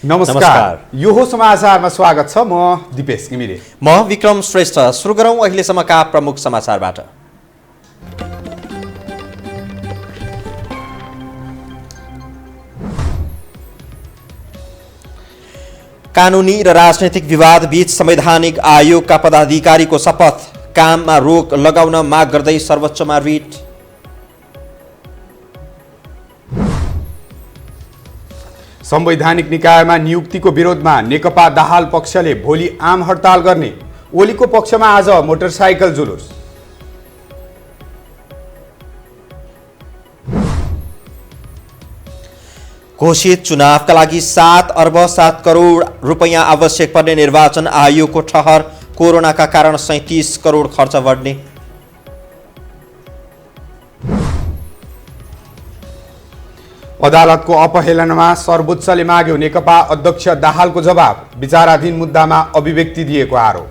नमस्कार। यो हो समाचारमा स्वागत छ। म दिपेश घिमिरे। म विक्रम श्रेष्ठ। सुरु गरौँ अहिलेसम्मका प्रमुख समाचारबाट। कानुनी र राजनैतिक विवाद बीच संवैधानिक आयोगका पदाधिकारीको शपथ। काममा रोक लगाउन माग गर्दै सर्वोच्चमा रिट। संवैधानिक निकायमा नियुक्तिको विरोधमा नेकपा दाहाल पक्षले भोलि आम हडताल गर्ने। ओलीको पक्षमा आज मोटरसाइकल जुलुस। घोषित चुनावका लागि 7 अर्ब 7 करोड रुपैयाँ आवश्यक पर्ने निर्वाचन आयोगको ठहर। कोरोनाका कारण 37 करोड खर्च बढ्ने। अदालतको अपहेलनमा सर्वोच्चले माग्यो। नेकपा अध्यक्ष दाहालको जवाब। विचाराधीन मुद्दामा अभिव्यक्ति दिएको आरोप।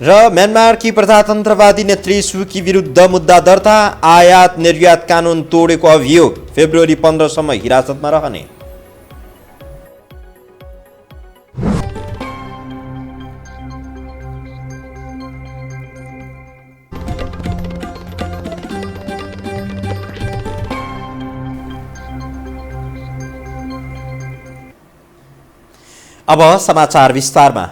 र म्यानमारकी प्रजातन्त्रवादी नेत्री सुकी विरुद्ध मुद्दा दर्ता। आयात निर्यात कानुन तोडेको अभियोग। फेब्रुअरी 15 सम्म हिरासतमा रहने। अब समाचार विस्तारमा।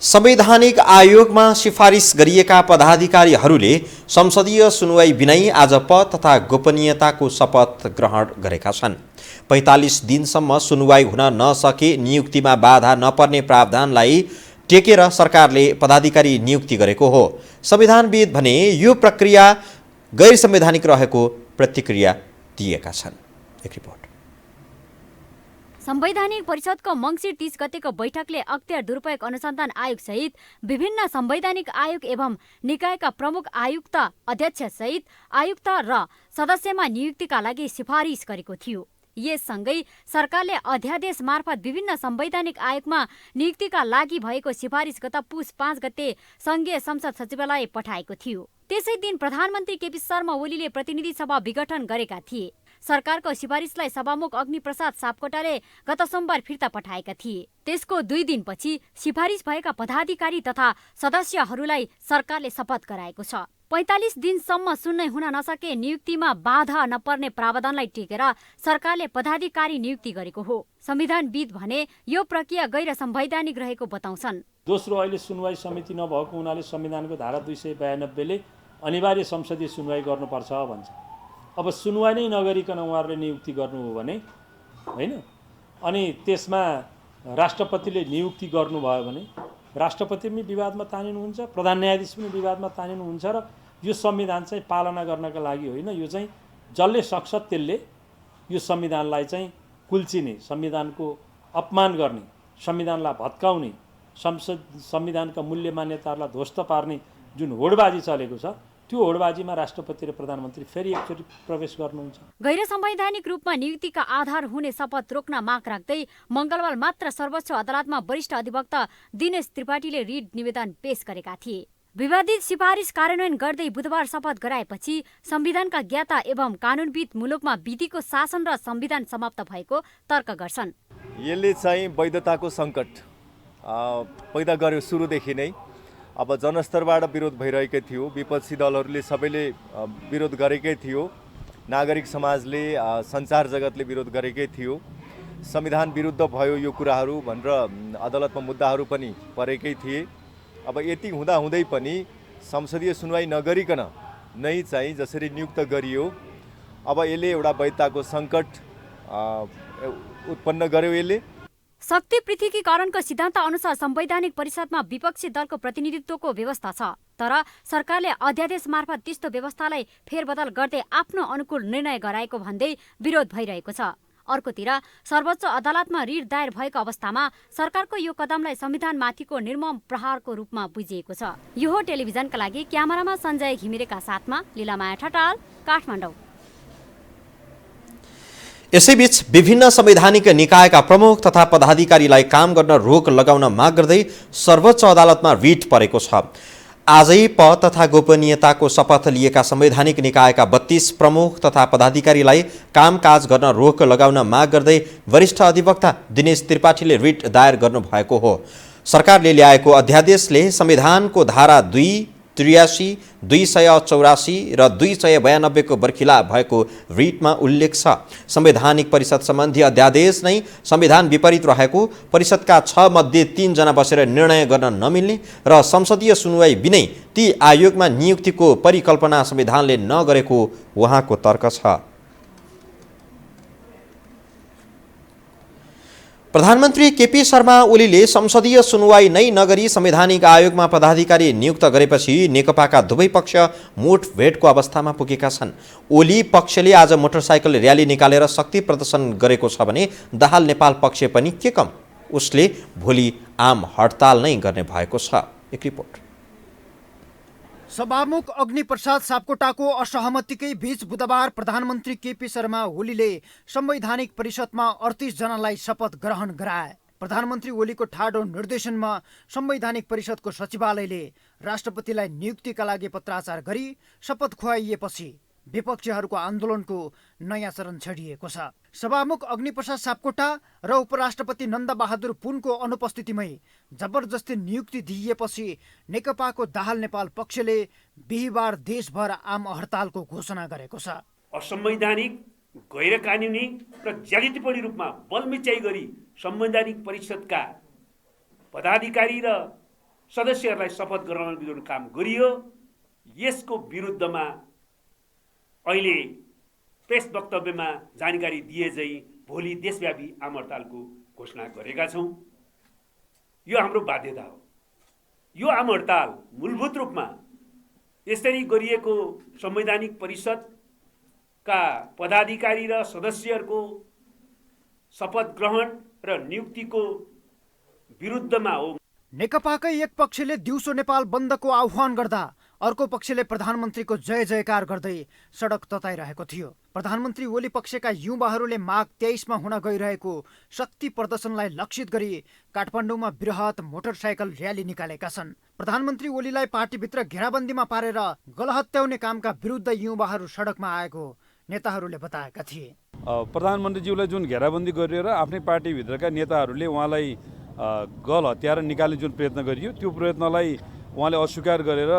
संवैधानिक आयोगमा सिफारिस गरिएका पदाधिकारीहरूले संसदीय सुनवाई बिनै आज पद तथा गोपनीयताको शपथ ग्रहण गरेका छन्। 45 दिनसम्म सुनवाई हुन नसके नियुक्तिमा बाधा नपर्ने प्रावधानलाई टेकेर सरकारले पदाधिकारी नियुक्ति गरेको हो। संविधानविद भने यो प्रक्रिया गैर संवैधानिक रहेको प्रतिक्रिया दिएका छन्। एक रिपोर्ट। संवैधानिक परिषदको मङ्सिर 30 गतेको बैठकले अख्तियार दुरुपयोग अनुसन्धान आयोग सहित विभिन्न संवैधानिक आयोग एवं निकायका प्रमुख आयुक्त, अध्यक्ष सहित आयुक्त र सदस्यमा नियुक्तिका लागि सिफारिस गरेको थियो। यससँगै सरकारले अध्यादेश मार्फत विभिन्न संवैधानिक आयोगमा नियुक्तिका लागि भएको सिफारिस गत पुस 5 गते संघीय संसद सचिवालय पठाएको थियो। त्यसै दिन प्रधानमन्त्री केपी शर्मा ओलीले प्रतिनिधि सभा विघटन गरेका थिए। सरकारको सिफारिसलाई सभामुख अग्निप्रसाद सापकोटाले गत सोमबार फिर्ता पठाएका थिए। त्यसको 2 दिनपछि सिफारिस भएका पदाधिकारी तथा सदस्यहरूलाई सरकारले शपथ गराएको छ। 45 दिनसम्म सुन्नै हुन नसके नियुक्तिमा बाधा नपर्ने प्रावधानलाई टेकेर सरकारले पदाधिकारी नियुक्ति गरेको हो। संविधानविद भने यो प्रक्रिया गैर संवैधानिक रहेको बताउँछन्। दोस्रो, अहिले सुनवाई समिति नभएको हुनाले संविधानको धारा 292 ले अनिवार्य संसदीय सुनवाई गर्नुपर्छ भन्छ। अब सुनवाई नै नगरिकन उहाँहरूले नियुक्ति गर्नु हो भने होइन, अनि त्यसमा राष्ट्रपतिले नियुक्ति गर्नुभयो भने राष्ट्रपति पनि विवादमा तानिनुहुन्छ, प्रधान न्यायाधीश पनि विवादमा तानिनुहुन्छ। र यो संविधान चाहिँ पालना गर्नका लागि होइन, यो चाहिँ जसले सक्छ त्यसले यो संविधानलाई चाहिँ कुल्चिने, संविधानको अपमान गर्ने, संविधानलाई भत्काउने, संविधानका मूल्य मान्यताहरूलाई ध्वस्त पार्ने जुन होडबाजी चलेको छ, त्यो होडबाजीमा राष्ट्रपति र प्रधानमन्त्री फेरि एकचोटि प्रवेश गर्नुहुन्छ। गैर संवैधानिक रूपमा नियुक्तिका आधार हुने शपथ रोक्न माग राख्दै मङ्गलबार मात्र सर्वोच्च अदालतमा वरिष्ठ अधिवक्ता दिनेश त्रिपाठीले रिट निवेदन पेश गरेका थिए। विवादित सिफारिस कार्यान्वयन गर्दै बुधबार शपथ गराएपछि संविधानका ज्ञाता एवं कानुनविद मुलुकमा विधिको शासन र संविधान समाप्त भएको तर्क गर्छन्। यसले चाहिँ वैधताको सङ्कट पैदा गर्यो सुरुदेखि नै। अब जनस्तरबाट विरोध भइरहेकै थियो, विपक्षी दलहरूले सबैले विरोध गरेकै थियो, नागरिक समाजले, सञ्चार जगतले विरोध गरेकै थियो। संविधान विरुद्ध भयो यो कुराहरू भनेर अदालतमा मुद्दाहरू पनि परेकै थिए। अब यति हुँदाहुँदै पनि संसदीय सुनवाई नगरिकन नै चाहिँ जसरी नियुक्त गरियो, अब यसले एउटा वैधताको सङ्कट उत्पन्न गर्यो। यसले शक्ति पृथकीकरणको सिद्धान्त अनुसार संवैधानिक परिषदमा विपक्षी दलको प्रतिनिधित्वको व्यवस्था छ, तर सरकारले अध्यादेश मार्फत त्यस्तो व्यवस्थालाई फेरबदल गर्दै आफ्नो अनुकूल निर्णय गराएको भन्दै विरोध भइरहेको छ। अर्कोतिर सर्वोच्च अदालतमा रिट दायर भएको अवस्थामा सरकारको यो कदमलाई संविधानमाथिको निर्मम प्रहारको रूपमा बुझिएको छ। यो हो टेलिभिजनका लागि क्यामेरामा सञ्जय घिमिरेका साथमा लीलामाया ठटाल, काठमाडौँ। यसैबीच विभिन्न संवैधानिक निकायका प्रमुख तथा पदाधिकारीलाई काम गर्न रोक लगाउन माग गर्दै सर्वोच्च अदालतमा रिट परेको छ। आजै पद तथा गोपनीयताको शपथ लिएका संवैधानिक निकायका 32 प्रमुख तथा पदाधिकारीलाई कामकाज गर्न रोक लगाउन माग गर्दै वरिष्ठ अधिवक्ता दिनेश त्रिपाठीले रिट दायर गर्नुभएको हो। सरकारले ल्याएको अध्यादेशले संविधानको धारा 2, 83, 284 र 292 को बर्खिला भएको रिटमा उल्लेख छ। संवैधानिक परिषद सम्बन्धी अध्यादेश नै संविधान विपरीत रहेको, परिषदका 6 मध्ये 3 जना बसेर निर्णय गर्न नमिल्ने र संसदीय सुनवाई बिनै ती आयोगमा नियुक्तिको परिकल्पना संविधानले नगरेको उहाँको तर्क छ। प्रधानमन्त्री केपी शर्मा ओलीले संसदीय सुनवाई नै नगरी संवैधानिक आयोगमा पदाधिकारी नियुक्त गरेपछि नेकपाका दुवै पक्ष मुठभेडको अवस्थामा पुगेका छन्। ओली पक्षले आज मोटरसाइकल र्याली निकालेर शक्ति प्रदर्शन गरेको छ भने दाहाल नेपाल पक्ष पनि के कम, उसले भोलि आम हडताल नै गर्ने भएको छ। एक रिपोर्ट। सभामुख अग्निप्रसाद सापकोटाको असहमतिकै बीच बुधबार प्रधानमन्त्री केपी शर्मा ओलीले संवैधानिक परिषदमा 38 जनालाई शपथ ग्रहण गराए। प्रधानमन्त्री ओलीको ठाडो निर्देशनमा संवैधानिक परिषदको सचिवालयले राष्ट्रपतिलाई नियुक्तिका लागि पत्राचार गरी शपथ खुवाइएपछि विपक्षीहरूको आन्दोलनको नयाँ चरण छेडिएको छ। सभामुख अग्निप्रसाद सापकोटा र उपराष्ट्रपति नन्दबहादुर पुनको अनुपस्थितिमै जबरजस्ती नियुक्ति दिइएपछि नेकपाको दाहाल नेपाल पक्षले बिहिबार देशभर आम हडतालको घोषणा गरेको छ। असंवैधानिक, गैर कानुनी र ज्यादतीपूर्ण रूपमा बलमिचाइ गरी संवैधानिक परिषदका पदाधिकारी र सदस्यहरूलाई शपथ गराउने काम गरियो। यसको विरुद्धमा अहिले प्रेस वक्तव्यमा जानकारी दिए झै भोलि देशव्यापी आम हडतालको घोषणा गरेका छौँ। यो हाम्रो बाध्यता हो। यो आम हडताल मूलभूत रूपमा यसरी गरिएको संवैधानिक परिषदका पदाधिकारी र सदस्यहरूको शपथ ग्रहण र नियुक्तिको विरुद्धमा हो। नेकपाकै एक पक्षले दिउँसो नेपाल बन्दको आह्वान गर्दा अर्को पक्षले प्रधानमन्त्रीको जय जयकार गर्दै सडक तताइरहेको थियो। प्रधानमन्त्री ओली पक्षका युवाहरूले माघ 23 मा हुन गइरहेको शक्ति प्रदर्शनलाई लक्षित गरी काठमाडौँमा बृहत मोटरसाइकल र्याली निकालेका छन्। प्रधानमन्त्री ओलीलाई पार्टीभित्र घेराबन्दीमा पारेर गलहत्याउने कामका विरुद्ध युवाहरू सडकमा आएको नेताहरूले बताएका थिए। प्रधानमन्त्रीज्यूलाई जुन घेराबन्दी गरेर आफ्नै पार्टीभित्रका नेताहरूले उहाँलाई गल हत्याएर निकाल्ने जुन प्रयत्न गरियो, त्यो प्रयत्नलाई उहाँले अस्वीकार गरेर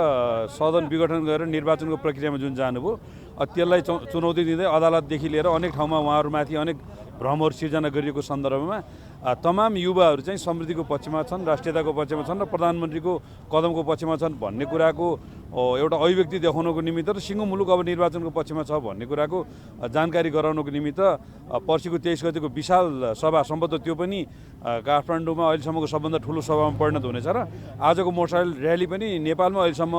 सदन विघटन गरेर निर्वाचनको प्रक्रियामा जुन जानुभयो, त्यसलाई चुनौती दिँदै अदालतदेखि लिएर अनेक ठाउँमा उहाँहरूमाथि अनेक भ्रमहरू सिर्जना गरिएको सन्दर्भमा तमाम युवाहरू चाहिँ समृद्धिको पक्षमा छन्, राष्ट्रियताको पक्षमा छन् र प्रधानमन्त्रीको कदमको पक्षमा छन् भन्ने कुराको एउटा अभिव्यक्ति देखाउनको निमित्त र सिङ्गो मुलुक अब निर्वाचनको पक्षमा छ भन्ने कुराको जानकारी गराउनको निमित्त पर्सिको 23 गतिको विशाल सभा सम्भवतः त्यो पनि काठमाडौँमा अहिलेसम्मको सबभन्दा ठुलो सभामा परिणत हुनेछ र आजको मोटरसाइकल र्याली पनि नेपालमा अहिलेसम्म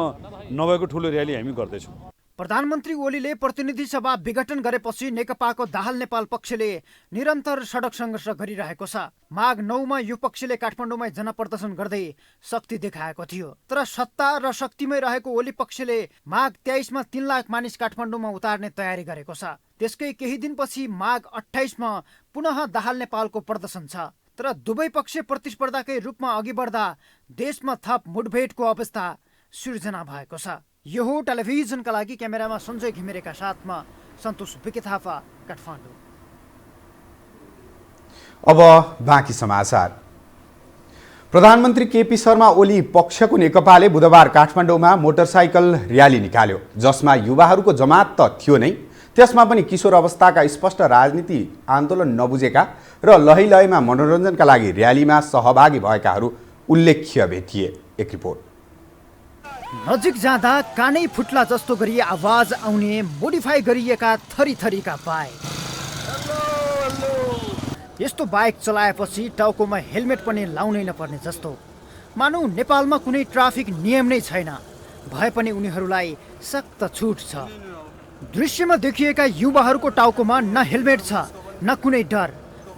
नभएको ठुलो र्याली हामी गर्दैछौँ। प्रधानमन्त्री ओलीले प्रतिनिधि सभा विघटन गरेपछि नेकपाको दाहाल नेपाल पक्षले निरन्तर सडक सङ्घर्ष गरिरहेको छ। माघ 9 मा यो पक्षले काठमाडौँमा जनप्रदर्शन गर्दै शक्ति देखाएको थियो। तर सत्ता र शक्तिमै रहेको ओली पक्षले माघ 23 मा 3 लाख मानिस काठमाडौँमा उतार्ने तयारी गरेको छ। त्यसकै केही दिनपछि माघ 28 मा पुनः दाहाल नेपालको प्रदर्शन छ। तर दुवै पक्ष प्रतिस्पर्धाकै रूपमा अघि बढ्दा देशमा थप मुठभेडको अवस्था सिर्जना भएको छ। यो हो टेलिभिजनका लागि क्यामेरामा सञ्जय घिमिरेका साथमा सन्तोष विके थापा, काठमाडौँ। अब बाँकी समाचार। प्रधानमन्त्री केपी शर्मा ओली पक्षको नेकपाले बुधबार काठमाडौँमा मोटरसाइकल र्याली निकाल्यो, जसमा युवाहरूको जमात त थियो नै, त्यसमा पनि किशोर अवस्थाका स्पष्ट राजनीति आन्दोलन नबुझेका र लही लहीमा मनोरञ्जनका लागि र्यालीमा सहभागी भएकाहरू उल्लेख्य भेटिए। एक रिपोर्ट। नजिक जाँदा कानै फुट्ला जस्तो गरी आवाज आउने मोडिफाई गरिएका थरीथरीका बाइक। यस्तो बाइक चलाएपछि टाउकोमा हेलमेट पनि लाउनै नपर्ने जस्तो, मानौ नेपालमा कुनै ट्राफिक नियम नै छैन, भए पनि उनीहरूलाई सख्त छुट छ। दृश्यमा देखिएका युवाहरूको टाउकोमा न हेलमेट छ न कुनै डर,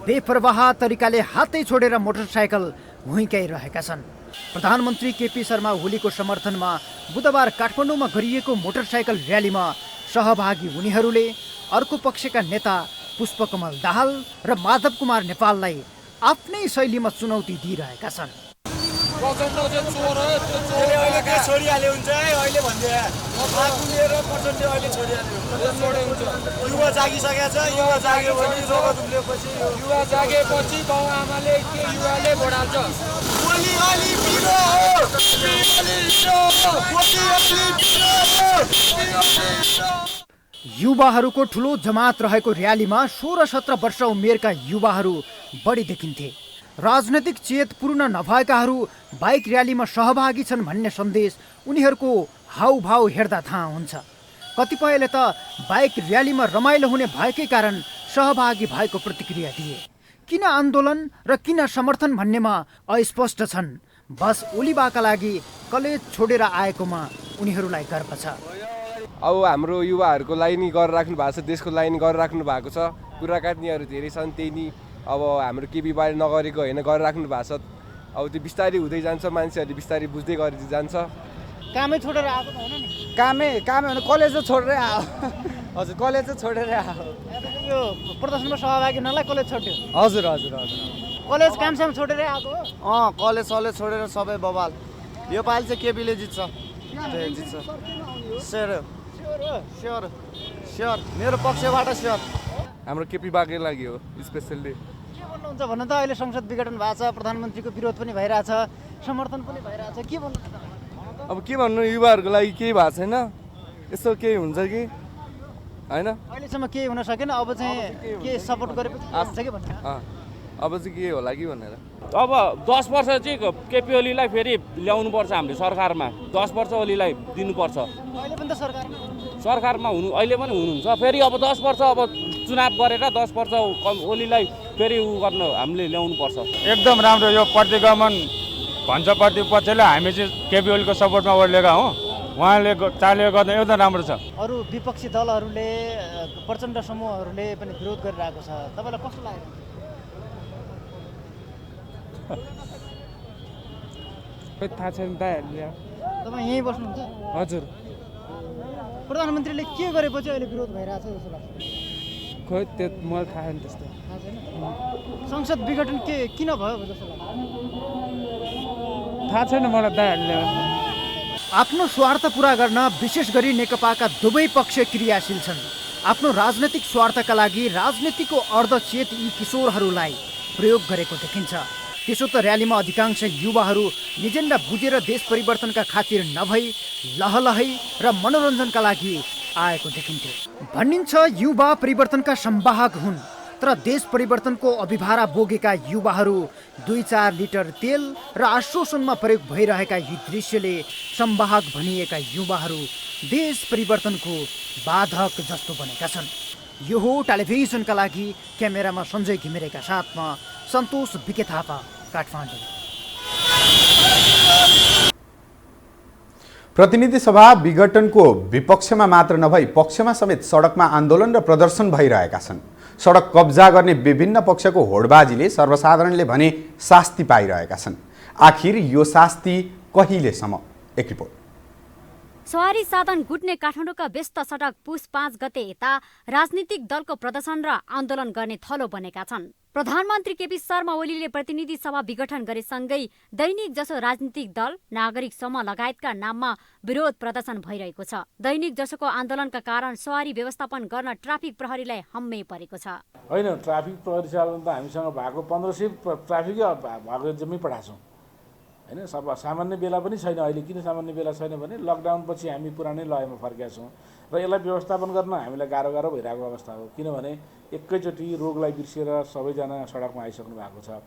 बेपरवाह तरिकाले हातै छोडेर मोटरसाइकल हुइकाइरहेका छन्। प्रधानमन्त्री केपी शर्मा ओलीको समर्थनमा बुधबार काठमाडौँमा गरिएको मोटरसाइकल र्यालीमा सहभागी उनीहरूले अर्को पक्षका नेता पुष्पकमल दाहाल र माधव कुमार नेपाललाई आफ्नै शैलीमा चुनौती दिइरहेका छन्। प्रचण्ड चाहिँ चोर हो, त्यो चोर अहिले के छोडिहाल्यो हुन्छ है अहिले भन्दै आफू लिएर प्रचण्डले अहिले छोडिहाल्यो हुन्छ। युवा जागिसकेको छ, युवा जाग्यो भने युवा जागेपछि बाउ आमाले के युवाले भोटाल्छ। युवाहरूको ठुलो जमात रहेको र्यालीमा 16-17 वर्ष उमेरका युवाहरू बढी देखिन्थे। राजनैतिक चेत पूर्ण नभएकाहरू बाइक र्यालीमा सहभागी छन् भन्ने सन्देश उनीहरूको हाउभाउ हेर्दा थाहा हुन्छ। कतिपयले त बाइक र्यालीमा रमाइलो हुने भएकै कारण सहभागी भएको प्रतिक्रिया दिए। किन आन्दोलन र किन समर्थन भन्नेमा अस्पष्ट छन्। बस ओलीबाका लागि कलेज छोडेर आएकोमा उनीहरूलाई गर्व छ। अब हाम्रो युवाहरूको लाइनी गरेर राख्नु भएको छ, देशको लाइनी गरेर राख्नु भएको छ। कुराकानीहरू धेरै छन्, त्यही नि अब हाम्रो केपी बारे नगरेको होइन, गरेर राख्नु भएको छ। अब त्यो बिस्तारै हुँदै जान्छ, मान्छेहरूले बिस्तारै बुझ्दै गरेर जान्छ। कामै छोडेर आएको त होइन नि? कामै भने कलेज छोडेरै आयो। हजुर, कलेज छोडेरै आयो। यो प्रदर्शनमा सहभागी हुनलाई कलेज छोड्यो? हजुर हजुर हजुर। कलेज कामसाम छोडेरै आएको हो? कलेज छोडेर सबै बवाल। यो पालि चाहिँ केपीले जित्छ। स्योर मेरो पक्षबाट स्योर। हाम्रो केपी बाकै लागि हो स्पेसल्ली। के भन्नुहुन्छ भन्नु त? अहिले संसद विघटन भएको छ, प्रधानमन्त्रीको विरोध पनि भइरहेछ, समर्थन पनि भइरहेछ, के भन्नु? अब के भन्नु, युवाहरूको लागि केही भएको छैन, यस्तो केही हुन्छ कि होइन? अहिलेसम्म केही हुन सकेन, अब चाहिँ के सपोर्ट गरेपछि हुन्छ कि भन्नु? अब चाहिँ के होला कि भनेर। अब 10 वर्ष चाहिँ केपी ओलीलाई फेरि ल्याउनुपर्छ हामीले सरकारमा। 10 वर्ष ओलीलाई दिनुपर्छ। अहिले पनि त सरकारमा हुनु, अहिले पनि हुनुहुन्छ। फेरि अब 10 वर्ष अब चुनाव गरेर 10 वर्ष ओलीलाई फेरि गर्न हामीले ल्याउनुपर्छ। एकदम राम्रो। यो प्रतिगमन भन्छ प्रतिपक्षले, हामी चाहिँ केपी ओलीको सपोर्टमा ओर्लेका हौँ। उहाँले चालेको गर्दा एकदम राम्रो छ। अरू विपक्षी दलहरूले, प्रचण्ड समूहहरूले पनि विरोध गरिरहेको छ, तपाईँलाई कस्तो लाग्यो? थाहा छैन दाइहरूले। तपाईँ यहीँ बस्नुहुन्छ? हजुर। प्रधानमन्त्रीले के गरेपछि अहिले विरोध भइरहेछ जस्तो लाग्छ? खोइ त्यो मलाई थाहा छैन त्यस्तो। थाहा छैन? संसद विघटन किन भयो जस्तो लाग्छ? थाहा छैन मलाई दाइहरूले। आफ्नो स्वार्थ पूरा गर्न विशेष गरी नेकपाका दुवै पक्ष क्रियाशील छन्। आफ्नो राजनैतिक स्वार्थका लागि राजनीतिको अर्धचेत यी किशोरहरूलाई प्रयोग गरेको देखिन्छ। त्यसो त र्यालीमा अधिकांश युवाहरू एजेन्डा बुझेर देश परिवर्तनका खातिर नभई लहलहै र मनोरञ्जनका लागि आएको देखिन्थ्यो। भनिन्छ युवा परिवर्तनका संवाहक हुन्, तर देश परिवर्तनको अभिभारा बोकेका युवाहरू 2-4 लिटर तेल र आश्वासनमा प्रयोग भइरहेका यी दृश्यले संवाहक भनिएका युवाहरू देश परिवर्तनको बाधक जस्तो बनेका छन्। यो हो टेलिभिजनका लागि क्यामेरामा सञ्जय घिमिरेका साथमा सन्तोष बिके थापा, काठमाडौँ। प्रतिनिधि सभा विघटनको विपक्षमा मात्र नभई पक्षमा समेत सडकमा आन्दोलन र प्रदर्शन भइरहेका छन्। सडक कब्जा गर्ने विभिन्न पक्षको होडबाजीले सर्वसाधारणले भने शास्ति पाइरहेका छन्। आखिर यो शास्ति कहिलेसम्म? एक रिपोर्ट। सवारी साधन गुट्ने काठमाडौँका व्यस्त सडक पुस 5 गते यता राजनीतिक दलको प्रदर्शन र आन्दोलन गर्ने थलो बनेका छन्। प्रधानमन्त्री केपी शर्मा ओलीले प्रतिनिधि सभा विघटन गरेसँगै दैनिक जसो राजनीतिक दल, नागरिक समूह लगायतका नाममा विरोध प्रदर्शन भइरहेको छ। दैनिक जसोको आन्दोलनका कारण सवारी व्यवस्थापन गर्न ट्राफिक प्रहरीलाई हम्मै परेको छ। होइन, ट्राफिक प्रहरी चालन त हामीसँग भएको 1500 ट्राफिकै भएको जम्मै पठाएको छौँ। होइन, सामान्य बेला पनि छैन अहिले। किन सामान्य बेला छैन भने लकडाउनपछि हामी पुरानै लयमा फर्केका छौँ र यसलाई व्यवस्थापन गर्न हामीलाई गाह्रो भइरहेको अवस्था हो। किनभने एकैचोटि रोगलाई बिर्सिएर सबैजना सडकमा आइसक्नु भएको छ।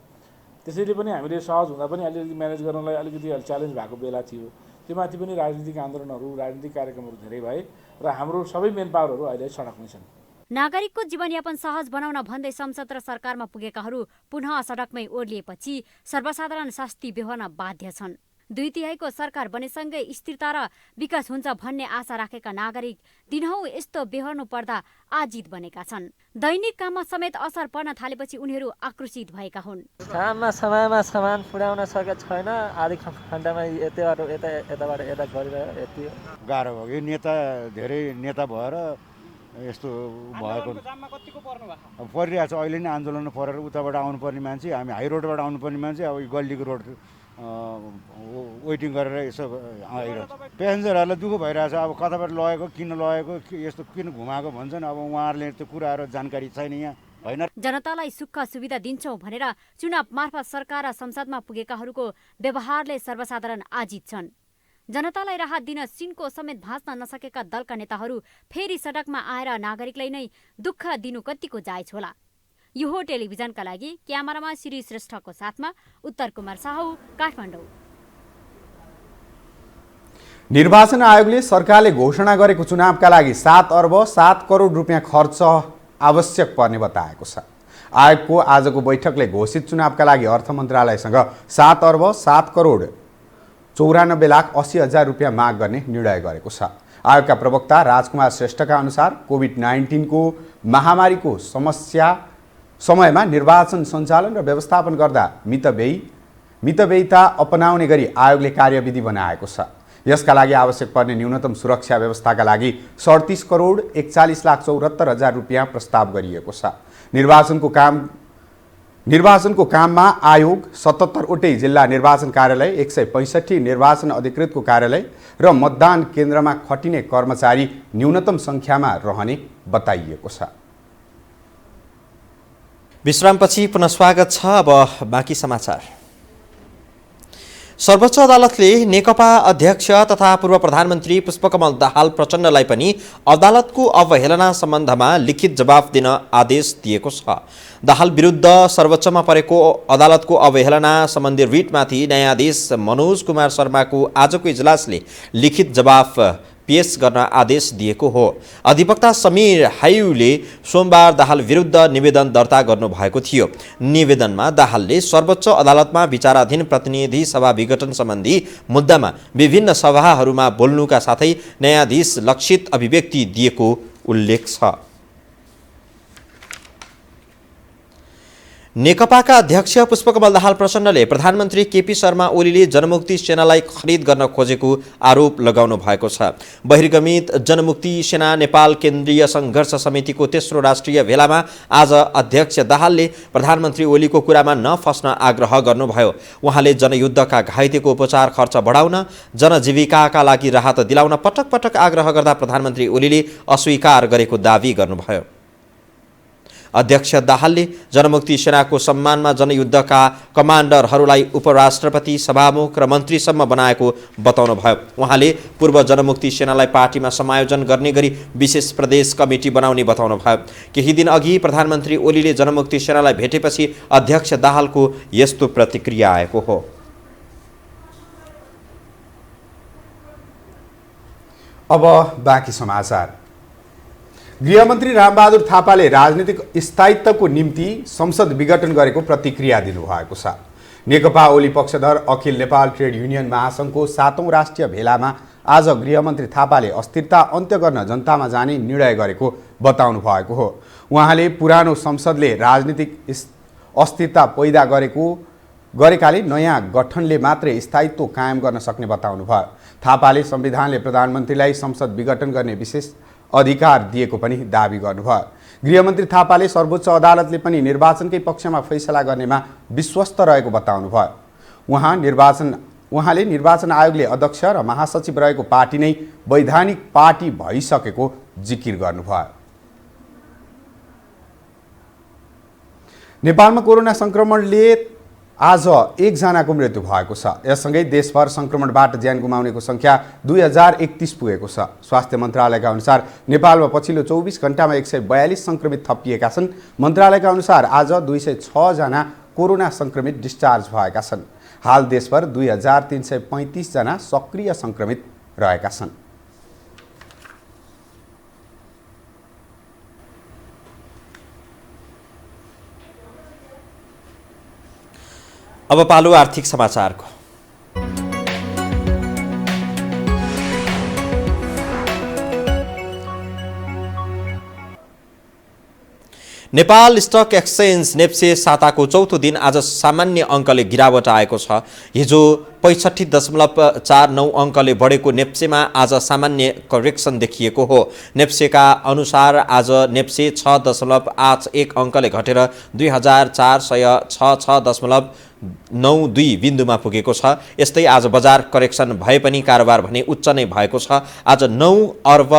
त्यसैले पनि हामीले सहज हुँदा पनि अलिअलि म्यानेज गर्नलाई अलिकति च्यालेन्ज भएको बेला थियो। त्योमाथि पनि राजनीतिक आन्दोलनहरू, राजनीतिक कार्यक्रमहरू धेरै भए र हाम्रो सबै मेन पावरहरू अहिले सडकमै छन्। नागरिकको जीवनयापन सहज बनाउन भन्दै संसद र सरकारमा पुगेकाहरू पुनः सडकमै ओर्लिएपछि सर्वसाधारण शास्ति बेहोर्न बाध्य छन्। 2 तिहाईको सरकार बनेसँगै स्थिरता र विकास हुन्छ भन्ने आशा राखेका नागरिक दिनहौ यस्तो बेहोर्नु पर्दा आजित बनेका छन्। दैनिक काममा समेत असर पर्न थालेपछि उनीहरू आक्रोशित भएका हुन्। काममा समयमा सामान पुर्याउन सकेको छैन। आधी घण्टामा यताबाट यता गरिरह्यो। यति गाह्रो भयो। यो नेता धेरै नेता भएर यस्तो भएको परिरहेको छ। अहिले नै आन्दोलन परेर उताबाट आउनुपर्ने मान्छे, हामी हाई रोडबाट आउनुपर्ने मान्छे अब यो गल्लीको रोड वेटिङ गरेर यसो आइरहेको छ। पेसेन्जरहरूलाई दुःख भइरहेछ, अब कताबाट लगेको किन लगेको यस्तो किन घुमाएको भन्छन्। अब उहाँहरूले त्यो कुराहरू जानकारी छैन यहाँ होइन। जनतालाई सुख सुविधा दिन्छौं भनेर चुनाव मार्फत सरकार र संसदमा पुगेकाहरूको व्यवहारले सर्वसाधारण आजित छन्। जनतालाई राहत दिन सिनको समेत भाँच्न नसकेका दलका नेताहरू फेरि सडकमा आएर नागरिकलाई नै दुःख दिनु कतिको जायज होला। यो हो टेलिभिजनका लागि क्यामेरामा श्री श्रेष्ठको साथमा उत्तर कुमार साहु, काठमाडौँ। निर्वाचन आयोगले सरकारले घोषणा गरेको चुनावका लागि 7 अर्ब 7 करोड रुपियाँ खर्च आवश्यक पर्ने बताएको छ। आयोगको आजको बैठकले घोषित चुनावका लागि अर्थ मन्त्रालयसँग 7 अर्ब 7 करोड 94,80,000 रुपियाँ माग गर्ने निर्णय गरेको छ। आयोगका प्रवक्ता राजकुमार श्रेष्ठका अनुसार कोभिड-19 को महामारीको समयमा निर्वाचन सञ्चालन र व्यवस्थापन गर्दा मितव्ययिता अपनाउने गरी आयोगले कार्यविधि बनाएको छ। यसका लागि आवश्यक पर्ने न्यूनतम सुरक्षा व्यवस्थाका लागि 37 करोड 41,74,000 रुपियाँ प्रस्ताव गरिएको छ। निर्वाचनको काममा आयोग 77वटै जिल्ला निर्वाचन कार्यालय, 165 निर्वाचन अधिकृतको कार्यालय र मतदान केन्द्रमा खटिने कर्मचारी न्यूनतम सङ्ख्यामा रहने बताइएको छ। विश्रामपछि पुनः स्वागत छ। अब बाँकी समाचार। सर्वोच्च अदालतले नेकपा अध्यक्ष तथा पूर्व प्रधानमन्त्री पुष्पकमल दाहाल प्रचण्डलाई पनि अदालतको अवहेलना सम्बन्धमा लिखित जवाफ दिन आदेश दिएको छ। दाहाल विरुद्ध सर्वोच्चमा परेको अदालतको अवहेलना सम्बन्धी रिटमाथि न्यायाधीश मनोज कुमार शर्माको आजको इजलासले लिखित जवाफ पेश गर्न आदेश दिएको हो। अधिवक्ता समीर हायुले सोमबार दाहाल विरुद्ध निवेदन दर्ता गर्नुभएको थियो। निवेदनमा दाहालले सर्वोच्च अदालतमा विचाराधीन प्रतिनिधि सभा विघटन सम्बन्धी मुद्दामा विभिन्न सभाहरूमा बोल्नुका साथै न्यायाधीश लक्षित अभिव्यक्ति दिएको उल्लेख छ। नेकपाका अध्यक्ष पुष्पकमल दाहाल प्रचण्डले प्रधानमन्त्री केपी शर्मा ओलीले जनमुक्ति सेनालाई खरिद गर्न खोजेको आरोप लगाउनु भएको छ। बहिर्गमित जनमुक्ति सेना नेपाल केन्द्रीय सङ्घर्ष समितिको तेस्रो राष्ट्रिय भेलामा आज अध्यक्ष दाहालले प्रधानमन्त्री ओलीको कुरामा नफस्न आग्रह गर्नुभयो। उहाँले जनयुद्धका घाइतेको उपचार खर्च बढाउन, जनजीविकाका लागि राहत दिलाउन पटक पटक आग्रह गर्दा प्रधानमन्त्री ओलीले अस्वीकार गरेको दावी गर्नुभयो। अध्यक्ष दाहालले जनमुक्ति सेनाको सम्मानमा जनयुद्धका कमान्डरहरूलाई उपराष्ट्रपति, सभामुख र मन्त्रीसम्म बनाएको बताउनुभयो। उहाँले पूर्व जनमुक्ति सेनालाई पार्टीमा समायोजन गर्ने गरी विशेष प्रदेश कमिटी बनाउने बताउनुभयो। केही दिन अघि प्रधानमन्त्री ओलीले जनमुक्ति सेनालाई भेटेपछि अध्यक्ष दाहालको यस्तो प्रतिक्रिया आएको हो। अब बाँकी समाचार। गृहमन्त्री रामबहादुर थापाले राजनीतिक स्थायित्वको निम्ति संसद विघटन गरेको प्रतिक्रिया दिनुभएको छ। नेकपा ओली पक्षधर अखिल नेपाल ट्रेड युनियन महासङ्घको 7औं राष्ट्रिय भेलामा आज गृहमन्त्री थापाले अस्थिरता अन्त्य गर्न जनतामा जाने निर्णय गरेको बताउनु भएको हो। उहाँले पुरानो संसदले राजनीतिक अस्थिरता पैदा गरेकाले नयाँ गठनले मात्रै स्थायित्व कायम गर्न सक्ने बताउनु भयो। थापाले संविधानले प्रधानमन्त्रीलाई संसद विघटन गर्ने विशेष अधिकार दिएको पनि दावी गर्नुभयो। गृहमन्त्री थापाले सर्वोच्च अदालतले पनि निर्वाचनकै पक्षमा फैसला गर्नेमा विश्वस्त रहेको बताउनुभयो। उहाँले निर्वाचन आयोगले अध्यक्ष र महासचिव रहेको पार्टी नै वैधानिक पार्टी भइसकेको जिकिर गर्नुभयो। नेपालमा कोरोना संक्रमणले आज 1 जनाको मृत्यु भएको छ। यससँगै देशभर संक्रमणबाट ज्यान गुमाउनेको संख्या 2031 पुगेको छ। स्वास्थ्य मन्त्रालयका अनुसार नेपालमा पछिल्लो 24 घण्टामा 142 संक्रमित थपिएका छन्। मन्त्रालयका अनुसार आज 206 जना कोरोना संक्रमित डिस्चार्ज भएका छन्। हाल देशभर 2335 जना सक्रिय संक्रमित रहेका छन्। अब पालो आर्थिक समाचारको। नेपाल स्टक एक्सचेन्ज नेप्से साताको चौथो दिन आज सामान्य अङ्कले गिरावट आएको छ। हिजो 65.49 अङ्कले बढेको नेप्सेमा आज सामान्य करेक्सन देखिएको हो। नेप्सेका अनुसार आज नेप्से 6.81 अङ्कले घटेर 2466.92 बिन्दुमा पुगेको छ। यस्तै आज बजार करेक्सन भए पनि कारोबार भने उच्च नै भएको छ। आज 9 अर्ब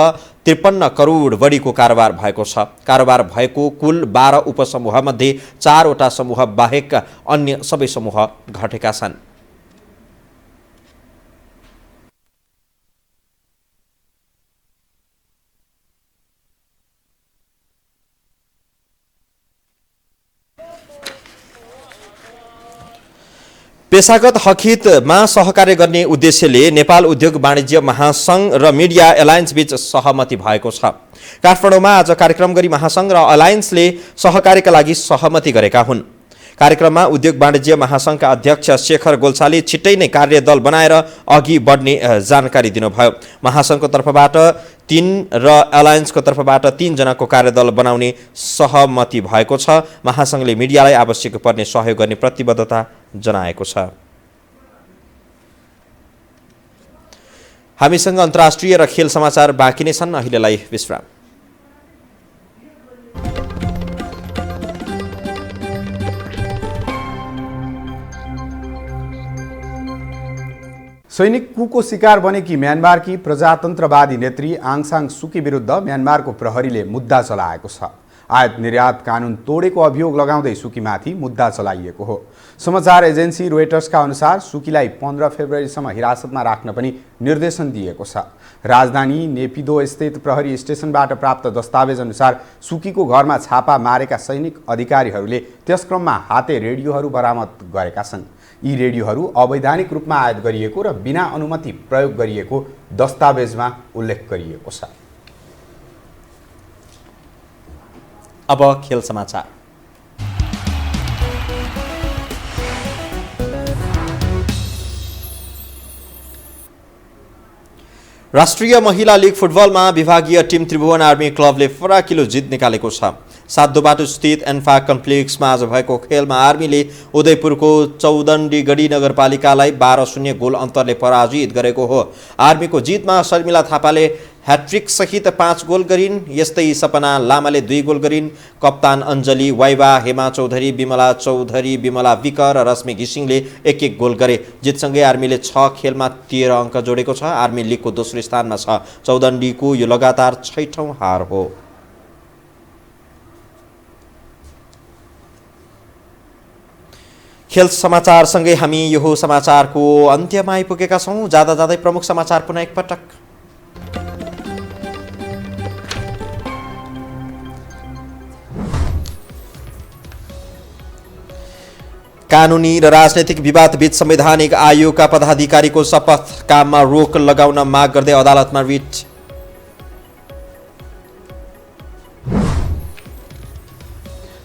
53 करोड बढीको कारोबार भएको छ। कारोबार भएको कुल 12 उपसमूहमध्ये 4 वटा समूह बाहेक अन्य सबै समूह घटेका छन्। पेशागत हकहितमा सहकार्य गर्ने उद्देश्यले नेपाल उद्योग वाणिज्य महासंघ र मिडिया एलायन्स बीच सहमति भएको छ। काठमाडौँमा आज कार्यक्रम गरी महासंघ र अलायन्सले सहकार्यका लागि सहमति गरेका हुन्। कार्यक्रममा उद्योग वाणिज्य महासंघका अध्यक्ष शेखर गोल्छाले छिट्टै नै कार्यदल बनाएर अघि बढ्ने जानकारी दिनुभयो। महासंघको तर्फबाट 3 र एलायन्सको तर्फबाट 3 जनाको कार्यदल बनाउने सहमति भएको छ। महासंघले मिडियालाई आवश्यक पर्ने सहयोग गर्ने प्रतिबद्धता जनाएको छ। हामीसँग अन्तर्राष्ट्रिय र खेल समाचार बाँकी नै छन्। अहिलेलाई विश्राम। सैनिक कुको शिकार बनेकी म्यानमारकी प्रजातन्त्रवादी नेत्री आङ सान सुकी विरुद्ध म्यानमारको प्रहरीले मुद्दा चलाएको छ। आयात निर्यात कानुन तोडेको अभियोग लगाउँदै सुकीमाथि मुद्दा चलाइएको हो। समाचार एजेन्सी रोयटर्सका अनुसार सुकीलाई 15 फेब्रुअरीसम्म हिरासतमा राख्न पनि निर्देशन दिएको छ। राजधानी नेपिदो स्थित प्रहरी स्टेसनबाट प्राप्त दस्तावेज अनुसार सुकीको घरमा छापा मारेका सैनिक अधिकारीहरूले त्यस क्रममा हाते रेडियोहरू बरामद गरेका छन्। यी रेडियोहरू अवैधानिक रूपमा आयात गरिएको र बिना अनुमति प्रयोग गरिएको दस्तावेजमा उल्लेख गरिएको छ। अब खेल समाचार। राष्ट्रिय महिला लीग फुटबलमा विभागीय टिम त्रिभुवन आर्मी क्लबले फराकिलो जित निकालेको छ। सातोबाटो स्थित एन्फा कम्प्लेक्समा आज भएको खेलमा आर्मीले उदयपुरको चौदण्डीगढी नगरपालिकालाई 12-0 गोल अन्तरले पराजित गरेको हो। आर्मीको जितमा शर्मिला थापाले ह्याट्रिक सहित 5 गोल गरिन्। यस्तै सपना लामाले 2 गोल गरिन्। कप्तान अञ्जली वाइवा, हेमा चौधरी, विमला चौधरी, विमला विक र रश्मि घिसिङले 1-1 गोल गरे। जितसँगै आर्मीले 6 खेलमा 13 अङ्क जोडेको छ। आर्मी लिगको दोस्रो स्थानमा छ। चौदण्डीको यो लगातार 6औं हार हो। खेल समाचारसँगै हामी यो समाचारको अन्त्यमा आइपुगेका छौँ। जाँदा जाँदै प्रमुख समाचार पुनः एकपटक। कानुनी र राजनैतिक विवादबीच संवैधानिक आयोगका पदाधिकारीको शपथ काममा रोक लगाउन माग गर्दै अदालतमा रिट।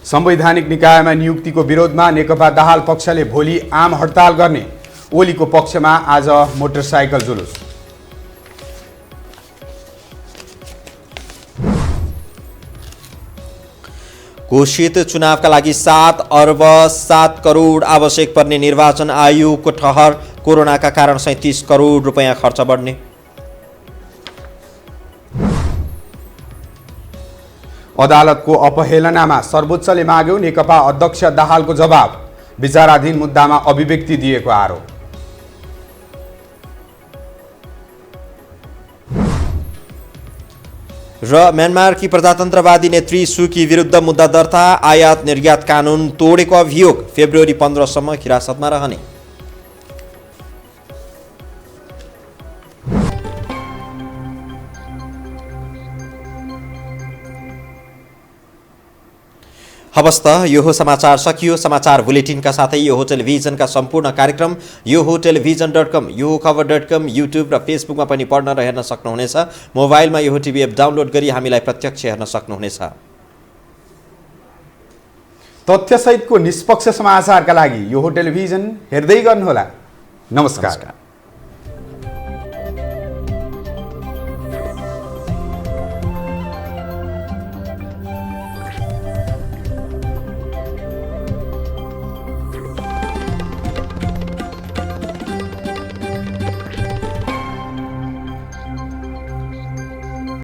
संवैधानिक निकायमा नियुक्तिको विरोधमा नेकपा दाहाल पक्षले भोलि आम हडताल गर्ने। ओलीको पक्षमा आज मोटरसाइकल जुलुस। घोषित चुनावका लागि 7 अर्ब 7 करोड आवश्यक पर्ने निर्वाचन आयोगको ठहर। कोरोनाका कारण 37 करोड रुपैयाँ खर्च बढ्ने। अदालतको अपहेलनामा सर्वोच्चले माग्यो। नेकपा अध्यक्ष दाहालको जवाब। विचाराधीन मुद्दामा अभिव्यक्ति दिएको आरोप। र म्यानमारकी प्रजातन्त्रवादी नेत्री सुकी विरुद्ध मुद्दा दर्ता। आयात निर्यात कानुन तोडेको अभियोग। फेब्रुअरी 15 सम्म हिरासतमा रहने। हवस् त यो हो समाचार सकियो। समाचार बुलेटिनका साथै यो हो टेलिभिजनका सम्पूर्ण कार्यक्रम यो हो टेलिभिजन.com, यो हो खबर.com, युट्युब र फेसबुकमा पनि पढ्न र हेर्न सक्नुहुनेछ। मोबाइलमा यो हो टिभी एप डाउनलोड गरी हामीलाई प्रत्यक्ष हेर्न सक्नुहुनेछ। तथ्यसहितको निष्पक्ष समाचारका लागि यो हो टेलिभिजन हेर्दै गर्नुहोला। नमस्कार।